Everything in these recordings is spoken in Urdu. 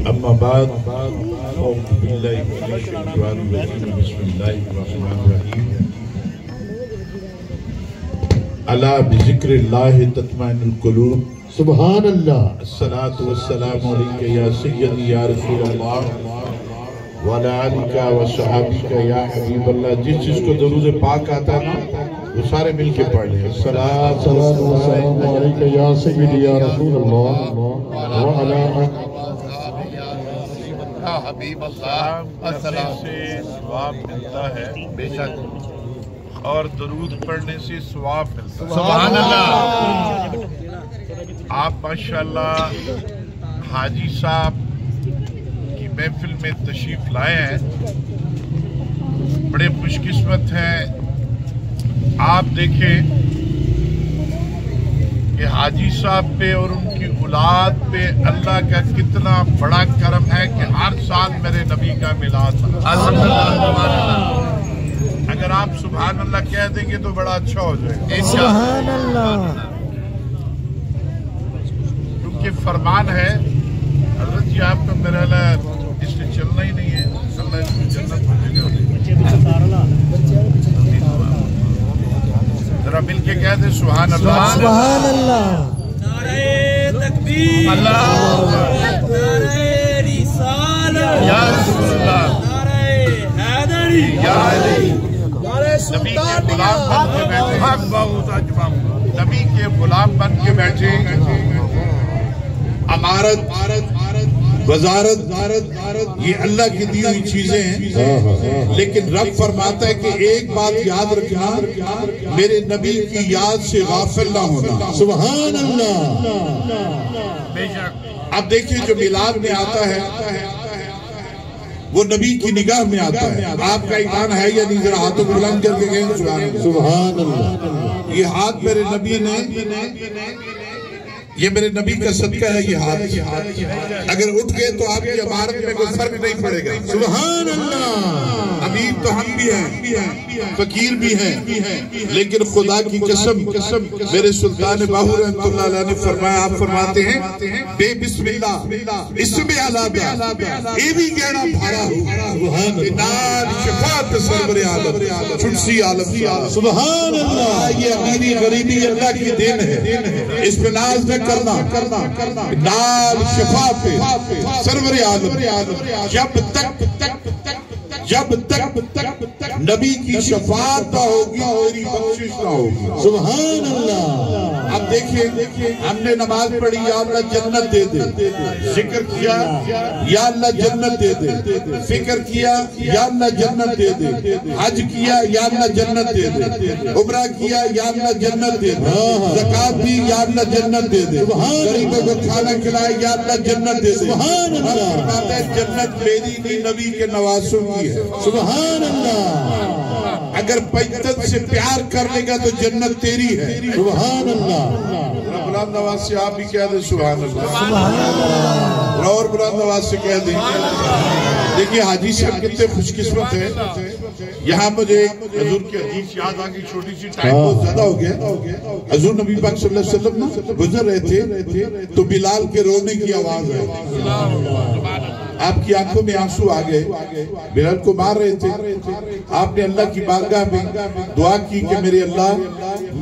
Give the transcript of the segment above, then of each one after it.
اما بعد اعوذ باللہ من الشیطان الرجیم بسم اللہ الرحمن الرحیم الا بذکر اللہ تطمئن القلوب سبحان اللہ الصلاۃ والسلام علیک یا سیدی یا رسول اللہ وعلی آلک و صحابک یا حبیب اللہ. جس چیز کو درود پاک آتا ہے نا وہ سارے مل کے پڑھ لیں. الصلاۃ والسلام علیک یا سیدی یا رسول اللہ وعلی آلک حبیب اللہ. پڑھنے سے ثواب ملتا ہے بے شک، اور درود پڑھنے سے ثواب ملتا ہے. سبحان اللہ. آپ ماشاءاللہ حاجی صاحب کی محفل میں تشریف لائے ہیں، بڑے خوش قسمت ہیں. آپ دیکھیں کہ حاجی صاحب پہ اور ان کی اولاد پہ اللہ کا کتنا بڑا کرم ہے کہ ہر سال میرے نبی کا میلاد اگر آپ سبحان اللہ کہہ دیں گے تو بڑا اچھا ہو جائے گا. سبحان اللہ. کیونکہ فرمان ہے حضرت جی آپ کا میرا اس سے چلنا ہی نہیں ہے. اللہ اس کو جنت ذرا مل کے کہہ دیں سبحان اللہ. سبحان اللہ. نعرہ تکبیر، اللہ، نعرہ رسالت، یا رسول اللہ، نعرہ حیدری، یا علی. نعرہ نبی کے سلطان غلام بن کے بیٹھے، نبی کے غلام بن کے بیٹھے. امارت، وزارت یہ اللہ کی دی ہوئی چیزیں ہیں، لیکن رب فرماتا ہے کہ ایک بات یاد رکھنا، میرے نبی کی یاد سے غافل نہ ہونا. سبحان اللہ. اب دیکھیں جو میلاد میں آتا ہے وہ نبی کی نگاہ میں آتا ہے. آپ کا ایمان ہے یا نہیں؟ ذرا ہاتھوں کو بلند کر کے کہیں سبحان اللہ. یہ ہاتھ میرے نبی نے، یہ میرے نبی کا صدقہ ہے. یہ ہاتھ اگر اٹھ گئے تو آپ کی عمارت میں کوئی فرق نہیں پڑے گا. سبحان اللہ. امیر تو ہم بھی ہیں، فقیر بھی ہیں، لیکن خدا کی قسم میرے سلطان باہو رحمت اللہ علیہ نے فرمایا، آپ فرماتے ہیں بے بسم اللہ اس میں علاقہ اے بھی گہنا بھارا ہو نال شفاعت سرور عالم چھنسی عالم. سبحان اللہ. یہ امیری غریبی اللہ کی دین ہے، اس پہ ناز نہ کرنا. نال شفاعت سرور عالم. جب تک نبی کی شفاعت نہ ہوگی میری بخشش نہ ہوگی. سبحان اللہ. اب دیکھیں ہم نے نماز پڑھی یا اللہ جنت دے دے، ذکر کیا یا اللہ جنت دے دے، فکر کیا یا اللہ جنت دے دے، حج کیا یا اللہ جنت دے دے، عمرہ کیا یا اللہ جنت دے دے، زکات دی یا اللہ جنت دے دے، غریبوں کو کھانا کھلائے یا اللہ جنت دے دے. سبحان اللہ. فرماتا ہے جنت میری نہیں نبی کے نواسوں کی ہے. سبحان اللہ. اگر پیدت سے پیار کر لے گا تو جنت تیری ہے. سبحان اللہ. بلند آواز سے آپ بھی کہہ دیں سبحان اللہ. اور بلند آواز سے کہہ دیں. دیکھیے حاجی صاحب کتنے خوش قسمت ہیں. یہاں مجھے حضور کی حدیث یاد آگئی، چھوٹی سی ٹائم بہت زیادہ ہو گیا. حضور نبی پاک صلی اللہ علیہ وسلم نا گزر رہے تھے تو بلال کے رونے کی آواز آئی. آپ کی آنکھوں میں آنسو آ گئے، بلال کو مار رہے تھے. آپ نے اللہ کی بارگاہ میں دعا کی کہ میرے اللہ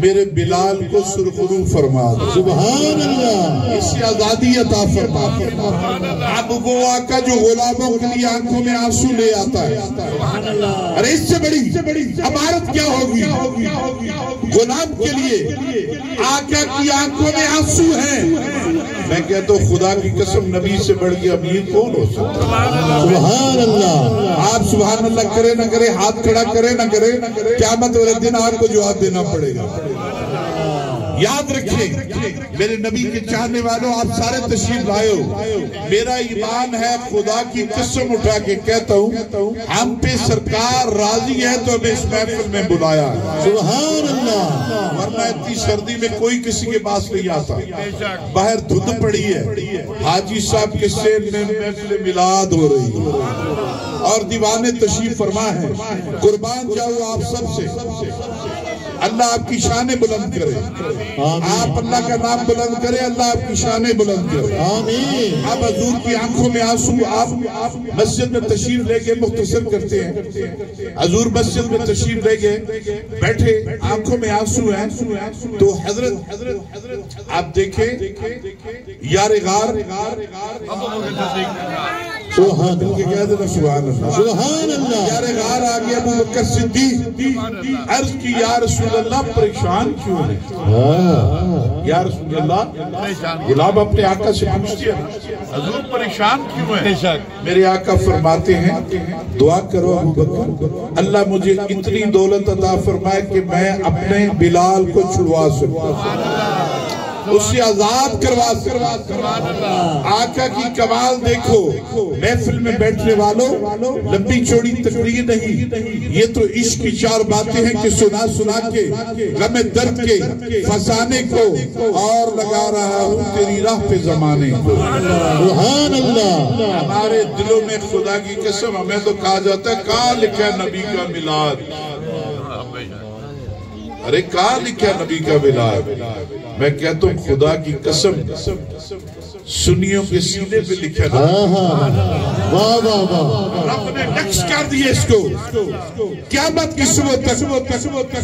میرے بلال کو سرخرو فرما دے. سبحان اللہ. اس سے آزادی عطا فرما. اب وہ آقا جو غلاموں کے لیے آنکھوں میں آنسو لے آتا ہے، ارے اس سے بڑی عمارت کیا ہوگی غلام کے لیے. آقا کی آنکھوں میں آنسو ہیں. میں کہتا ہوں خدا کی قسم نبی سے بڑھ کے امیر کون ہو سکتا؟ سبحان اللہ. آپ سبحان اللہ کرے نہ کرے، ہاتھ کھڑا کرے نہ کرے، قیامت والے دن آپ کو جواب دینا پڑے گا. یاد رکھیں میرے نبی کے چاہنے والوں، آپ سارے تشریف لائے ہو. میرا ایمان ہے خدا کی قسم اٹھا کے کہتا ہوں ہم پہ سرکار راضی ہے تو ہمیں اس محفل میں بلایا. سبحان اللہ. ورنہ اتنی سردی میں کوئی کسی کے پاس نہیں آتا. باہر دھند پڑی ہے، حاجی صاحب کے سین میں محفل میلاد ہو رہی ہے اور دیوانے تشریف فرما ہے. قربان جاؤ آپ سب سے. اللہ آپ کی شانیں بلند کرے. آپ اللہ کا نام بلند کرے, اللہ آپ کی شانیں بلند کرے. اب حضور کی آنکھوں میں آنسو. آپ مسجد میں تشریف لے کے مختصر کرتے ہیں. حضور مسجد میں تشریف لے گئے, بیٹھے, آنکھوں میں آنسو ہیں. تو حضرت آپ دیکھیں یار غار سبحان اللہ یار غار آگے ابو بکر صدیق عرض کی یا رسول اللہ پریشان کیوں ہے؟ یا رسول اللہ غلام اپنے آقا سے پوچھتے ہیں حضور پریشان کیوں ہے؟ میرے آقا فرماتے ہیں دعا کرو ابو بکر اللہ مجھے اتنی دولت عطا فرمائے کہ میں اپنے بلال کو چھڑوا سکوں, اس سے آزاد کروا سکوں. آقا کی کمال دیکھو. محفل میں بیٹھنے والوں لمبی چوڑی تقریر نہیں, یہ تو عشق کی چار باتیں ہیں کہ سنا کے غم درد کے فسانے کو اور لگا رہا ہوں تیری راہ پہ زمانے کو. سبحان اللہ. ہمارے دلوں میں خدا کی قسم ہمیں تو کہا جاتا ہے کہاں لکھا نبی کا میلاد, ارے کہاں لکھا نبی کا میلاد. میں کہتا ہوں خدا کی قسم سنیوں کے سینے پہ لکھا رب نے نقش کر دیا اس کو. قیامت کی صبح تک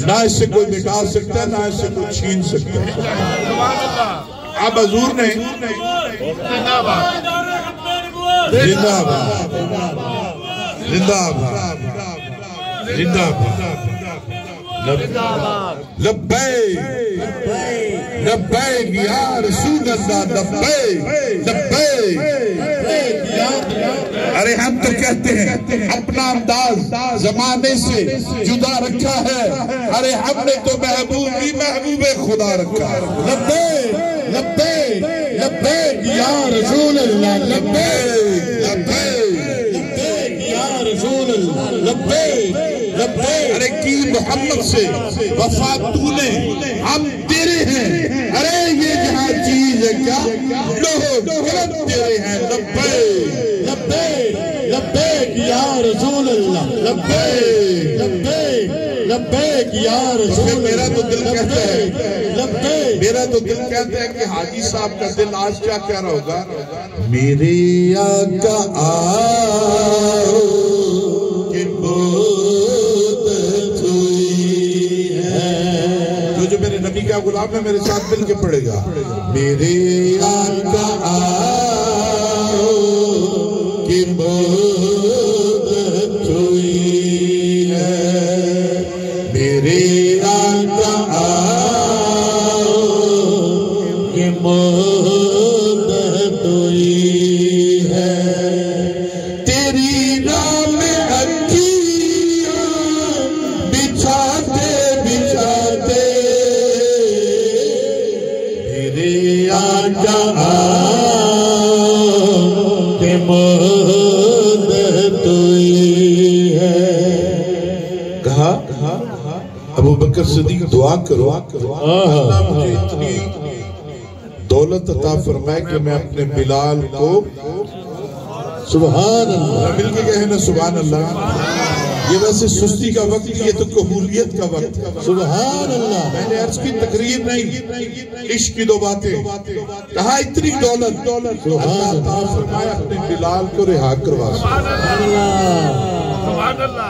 نہ اس سے کوئی مٹا سکتا ہے نہ اس سے کوئی چھین سکتا ہے. اب حضور نے زندہ باد زندہ باد زندہ باد زندہ باد لبیک لبیک یا رسول اللہ لبیک لبیک. ارے ہم تو کہتے ہیں اپنا انداز زمانے سے جدا رکھا ہے, ارے ہم نے تو محبوب خدا رکھا ہے. لبیک لبیک لبیک یا رسول اللہ لبیک لبیک لبیک یا رسول اللہ لبیک لبیک. ارے کی محمد سے وفا تو نے ہم تیرے ہیں, ارے یہ جہاں چیز ہے کیا لوہ قلم تیرے ہیں. لبیک لبیک لبیک یا رسول اللہ لبیک لبیک لبیک یا رسول. میرا تو دل کہتا ہے لبیک, میرا تو دل کہتا ہے کہ حاجی صاحب کا دل آج کیا کہہ رہا ہوگا میرے آقا آؤ کہ جو میرے نبی کا غلام ہے میرے ساتھ مل کے پڑھے گا. میرے آقا آؤ کہ مدت ہوئی ہے, میرے آقا آؤ کہ مدت ہوئی ہے. تیری نام اکھیاں بچھاتے بچھاتے میرے آقا آؤ کہ مدت ہوئی ہے. کہا ابو بکر صدیق دعا کرو اللہ مجھے اتنی دولت عطا فرمائے کہ میں اپنے بلال کو سبحان اللہ مل کے کہیں نا سبحان اللہ. یہ ویسے سستی کا وقت نہیں, یہ تو قبولیت کا وقت. سبحان اللہ. میں نے عرض کی تقریر نہیں, عشق کی دو باتیں. کہا اتنی دولت اللہ عطا فرمائے اپنے بلال کو رہا کروا. سبحان اللہ.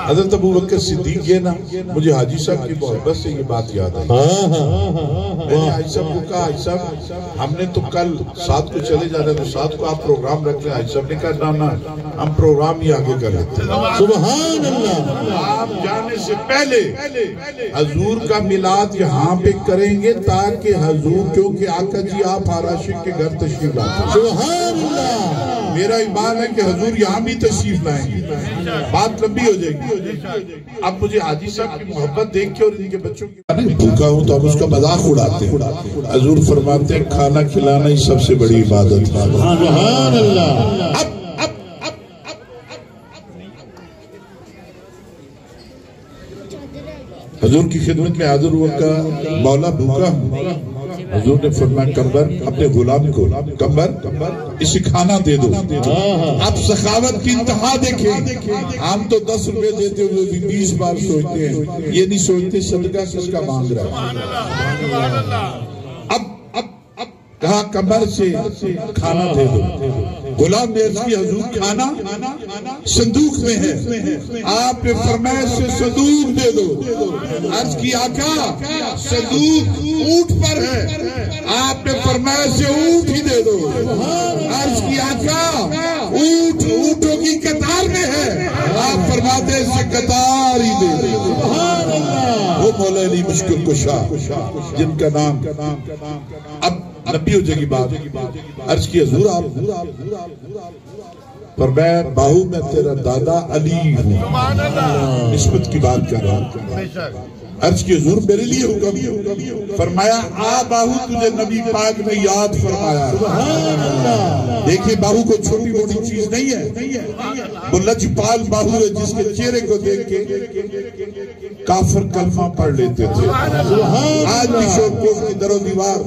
حضرت ابو بکر صدیق یہ نا مجھے حاجی صاحب کی محبت سے یہ بات یاد آئی. میں نے حاجی صاحب کو کہا حاجی صاحب ہم نے تو کل ساتھ کو چلے جانا ہے تو ساتھ کو آپ پروگرام رکھ لیں. حاجی صاحب نے کہا نا ہم پروگرام ہی آگے کر لیتے ہیں. سبحان اللہ. آپ جانے سے پہلے حضور کا میلاد یہاں پہ کریں گے تاکہ حضور, کیونکہ آقا جی آپ عاشق کے گھر تشریف لاتے ہیں. سبحان اللہ. میرا ایمان ہے کہ حضور یہاں بھی تشریف لائیں گے, بات لمبی ہو جائے گی. اب مجھے حاجی صاحب کی محبت دیکھ کے اور ان کے بچوں کی بھوکا ہوں تو ہم اس کا مذاق اڑاتے ہیں. حضور فرماتے ہیں کھانا کھلانا ہی سب سے بڑی عبادت ہے. سبحان اللہ. حضور کی خدمت میں حاضر ہوا کا مولا بھوکا ہوں. حضور نے فرمایا کمبر اپنے غلام کو کمبر اسے کھانا دے دو. اب سخاوت کی انتہا دیکھیں. ہم تو 10 روپے دیتے ہوئے بھی 20 بار سوچتے ہیں, یہ نہیں سوچتے صدقہ کس کا مانگ رہا ہے. اب کہا کمبر سے کھانا دے دو. غلام نے عرض کی حضور کھانا صندوق میں ہے. آپ نے فرمایا سے صندوق دے دو. عرض کی آقا صندوق اونٹ پر ہے. آپ نے فرمایا سے اونٹ ہی دے دو. عرض کی آقا اونٹوں کی قطار میں ہے. آپ فرماتے سے قطار ہی دے دو. وہ مولا علی مشکل کشا جن کا نام اب نبی ہو جگی بات. عرض کی حضور آپ پر میں باہو میں تیرا دادا علی ہوں, نسبت کی بات کر رہا ہوں. عرض کی حضور میرے لیے حکم. فرمایا آ باہو تجھے نبی پاک نے یاد فرمایا. دیکھیں باہو کو چھوٹی موٹی چیز نہیں ہے. وہ لجپال باہو ہے جس کے چہرے کو دیکھ کے کافر کلمہ پڑھ لیتے تھے. آج بھی شوق کی در و دیوار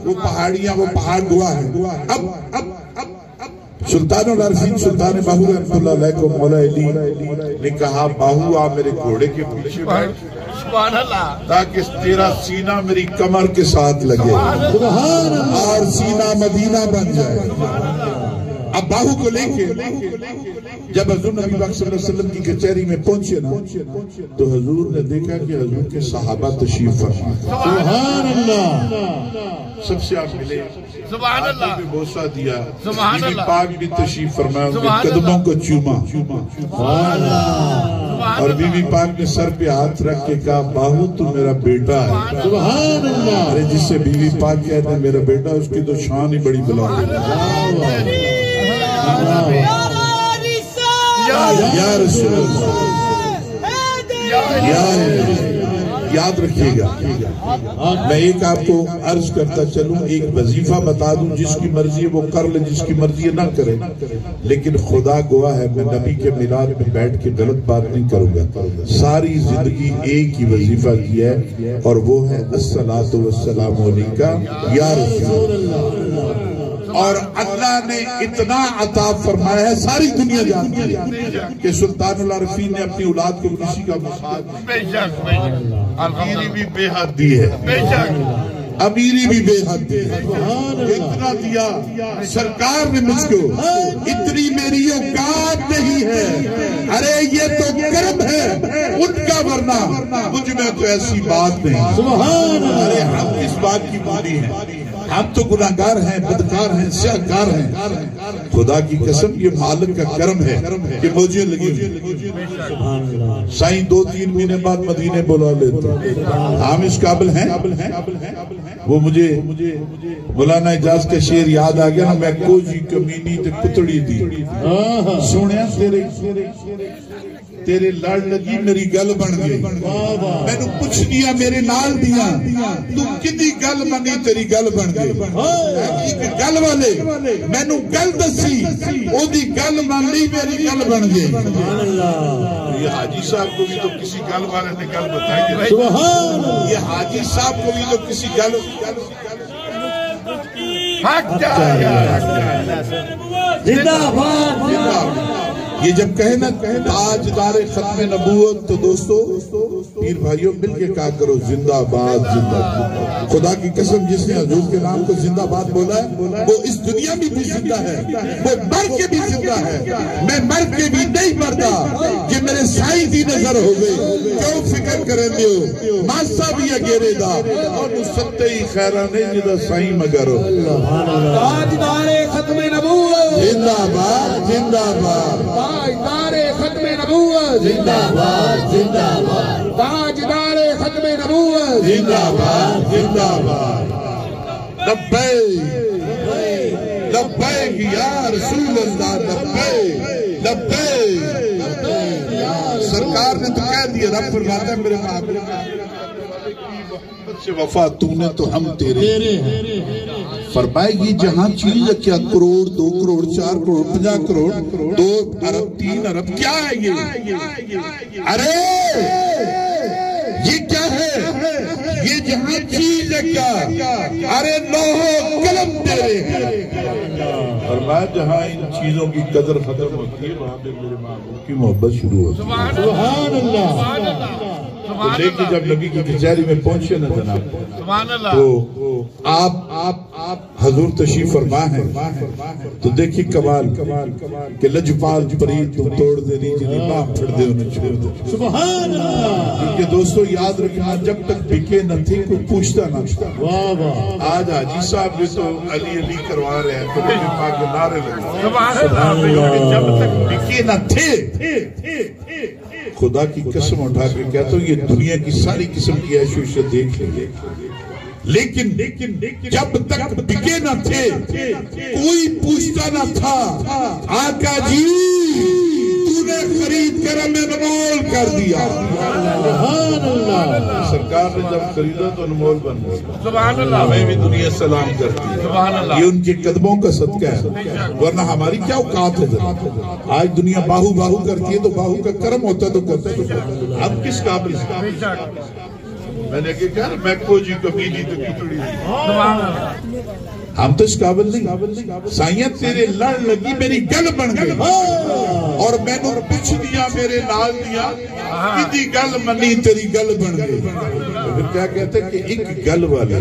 وہ پہاڑیاں وہ پہاڑ گوا ہے. اب سلطان العارفین سلطان باہو رحمۃ اللہ علیہ کو مولا علی نے کہا باہو آ میرے گھوڑے کے پیچھے بیٹھ تاکہ تیرا سینہ میری کمر کے ساتھ لگے اور سینہ مدینہ بن جائے. اب باہو کو لے کے جب حضور نبی پاک صلی اللہ علیہ وسلم کی کچہری میں پہنچے نا تو حضور نے دیکھا کہ حضور کے صحابہ تشریف فرما. سبحان اللہ. سب سے آپ ملے, سبحان اللہ, پہ بوسہ دیا. نبی پاک بھی تشریف فرمایا, ان کے قدموں کو چوما. اور بی بی پاک نے سر پہ ہاتھ رکھ کے کہا باہو تو میرا بیٹا ہے. سبحان اللہ. ارے جس سے بی بی پاک کہتے ہیں میرا بیٹا, اس کی تو شان ہی بڑی بلند ہے. یا رسول اللہ, یاد رکھیے گا. میں ایک آپ کو عرض کرتا چلوں, ایک وظیفہ بتا دوں, جس کی مرضی ہے وہ کر لے, جس کی مرضی ہے نہ کرے. لیکن خدا گواہ ہے میں نبی کے میلاد میں بیٹھ کے غلط بات نہیں کروں گا. ساری زندگی ایک ہی وظیفہ کیا ہے اور وہ ہے الصلاۃ والسلام علیکہ یا رسول اللہ. اور اللہ نے اتنا عطا فرمایا ہے, ساری دنیا جانتی ہے کہ سلطان العارفین نے اپنی اولاد کو کسی کا محتاج امیری بھی بے حد دی ہے, امیری بھی بے حد دی ہے. اتنا دیا سرکار نے مجھ کو, اتنی میری اوقات نہیں ہے. ارے یہ تو کرم ہے ان کا, ورنہ مجھ میں تو ایسی بات نہیں. ارے ہم اس بات کی باری ہیں, ہم تو گناہگار ہیں, بدکار ہیں, سیاہکار ہیں. خدا کی قسم یہ مالک کا کرم ہے کہ مجھے لگی سائیں 2-3 مہینے بعد مدینے بلا لیتے. ہم اس قابل ہیں. وہ مجھے مولانا اجاز کا شعر یاد آ گیا نا, میں کوجی کمینی تے کتڑی دی سوڑیا تیرے لڑ لگی میری گل بن گئی. میں نے پوچھ دیا میرے نال دیا تو کدی گل بنی تیری گل بن گئی. گل والے میں نے گل دسی او دی گل بن لی میری گل بن گئی. یہ حاجی صاحب کو بھی تو کسی گل والے نے گل بتائی. یہ حاجی صاحب کو بھی تو کسی گل زندہ باد. یہ جب کہنا تاجدار ختم نبوت تو دوستو پیر بھائیوں مل کے کہا کرو زندہ باد زندہ باد. خدا کی قسم جس نے حضور کے نام کو زندہ باد بولا ہے وہ اس دنیا میں بھی زندہ ہے, وہ مر کے بھی زندہ ہے. میں مر کے بھی نہیں مرتا کہ میرے سائی دی نظر ہو گئی. کیوں فکر کریں دیو ماسا بھی اگیرے دا اور نستے ہی خیرانے جدہ سائی مگر ہو. تاجدار ختم نبوت زندہ باد زندہ باد. تاجدار ختم نبوت زندہ باد زندہ باد. تاجدار ختم نبوت زندہ باد زندہ باد. لبیک لبیک یا رسول اللہ, لبیک لبیک. سرکار نے تو کہہ دیا, رب فرماتا ہے میرے محبوب سے وفا تو نے تو ہم تیرے ہیں. فرمائے گی جہاں چیز ہے کیا, کروڑ 2 کروڑ 4 کروڑ 50 کروڑ 2 ارب 3 ارب کیا ہے یہ. ارے یہ کیا ہے؟ یہ جہاں چیز ہے کیا؟ ارے لوح قلم تیرے ہیں۔ اور بعد جہاں ان چیزوں کی قدر ختم ہوتی ہے وہاں پہ میرے محبوب کی محبت شروع ہوتی ہے۔ سبحان اللہ۔ تو لے کے جب نبی کی کچہری میں پہنچے نا جناب تو آپ حضور تشریف فرما ہے تو دیکھی کمال کہ لجپال پرید تم توڑ دے نہیں جنہیں ماں پھڑ دے انہیں چھوڑ دے۔ سبحان اللہ۔ کیونکہ دوستو یاد رکھنا جب تک بکے نہ تھی کوئی پوچھتا نہ تھا۔ آج حاجی صاحب بھی تو علی علی کروا رہے ہیں تو نبی پاک کے نعرے لگے جب تک بکے نہ تھے۔ خدا کی قسم اٹھا کے کہتا ہوں یہ دنیا کی ساری قسم کی عیش و عشرت دیکھ لیں گے لیکن جب تک بکے نہ تھے کوئی پوچھتا نہ تھا آقا جی تو نے خرید کر ہمیں انمول کر دیا۔ سبحان اللہ۔ سرکار نے جب خریدا تو انمول بن گیا۔ سبحان اللہ۔ ہمیں بھی دنیا سلام کرتی ہے۔ سبحان اللہ۔ یہ ان کے قدموں کا صدقہ ہے ورنہ ہماری کیا اوقات ہے؟ آج دنیا باہو باہو کرتی ہے تو باہو کا کرم ہوتا تو کرتے ہم کس قابل ہیں؟ میں نے کہا میں کوجی کبیلی تو کتڑی ہم تو اس قابل نہیں۔ سائیاں تیرے لڑ لگی میری گل بن گئی اور میں نے پچھ دیا میرے نال دیا کدی گل منی تیری گل بن گئی۔ پھر کیا کہتے ہیں کہ ایک گل والے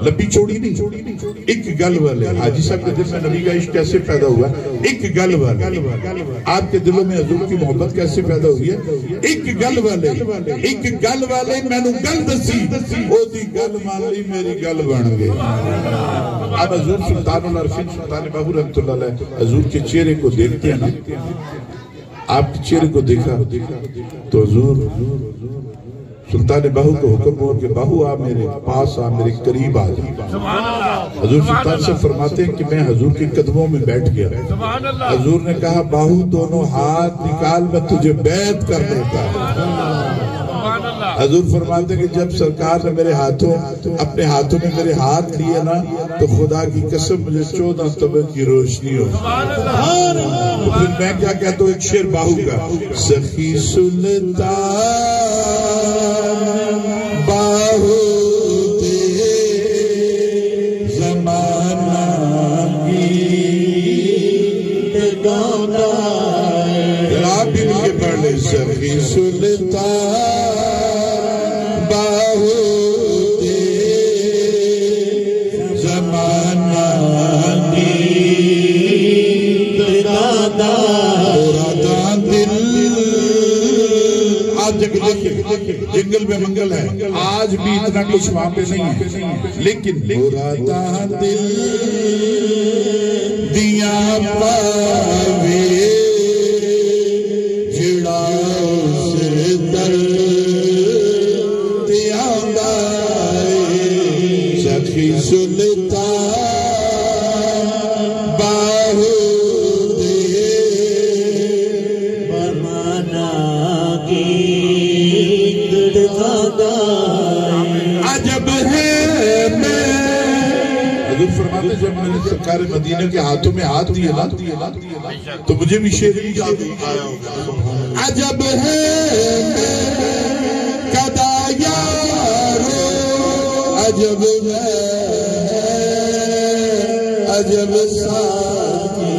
لبی چھوڑی نہیں ایک گل والے۔ حاجی صاحب کے دل میں نبی کا عشق کیسے پیدا ہوا؟ ایک گل والے۔ آپ کے دلوں میں حضور کی محبت کیسے پیدا ہوئی ہے؟ ایک گل والے میں نے گل دسی او دی گل مان لی میری گل بن گئی۔ اب حضور سلطان العارفین سلطان باہو رحمۃ اللہ علیہ حضور کے چہرے کو دیکھتے ہیں نا، آپ کے چہرے کو دیکھا تو حضور سلطان باہو کو حکم ہوا کہ باہو آ میرے پاس آ میرے قریب آ جا۔ حضور سلطان سے فرماتے ہیں کہ میں حضور کے قدموں میں بیٹھ گیا۔ حضور نے کہا باہو دونوں ہاتھ نکال میں تجھے بیعت کر دیتا ہے۔ حضور فرماتے ہیں کہ جب سرکار نے میرے اپنے ہاتھوں میں میرے ہاتھ لیے نا تو خدا کی قسم مجھے 14 طبع کی روشنی ہو۔ تو پھر میں کیا کہتا ہوں ایک شعر باہو کا، سخی سلطان باہو دے زمانہ کی گانا آپ بھی مل کے پڑھ لیں، سخی سلطان جنگل میں منگل ہے آج بھی اتنا کچھ وہاں پہ نہیں ہے لیکن مرادا دل دیا پاوے جڑا سے در دیا دائے سخی سلطان باہو دے برمانا کی عجب ہے میں حضور فرماتے جب میں نے سرکار مدینہ کے ہاتھوں میں ہاتھ دیے نا تو مجھے بھی شعر یاد آیا ہوگا، عجب ہے میں کدا یارو عجب ہے عجب ساتھی۔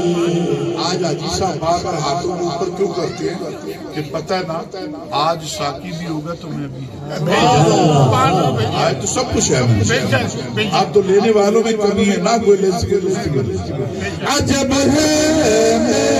آج حاجی صاحب بار بار ہاتھوں میں اوپر کیوں کرتے ہیں کہ پتہ ہے نا آج ساکی بھی ہوگا تو میں بھی آج تو سب کچھ ہے اب تو لینے والوں میں کمی ہے نہ کوئی لے سکے۔ عجب ہے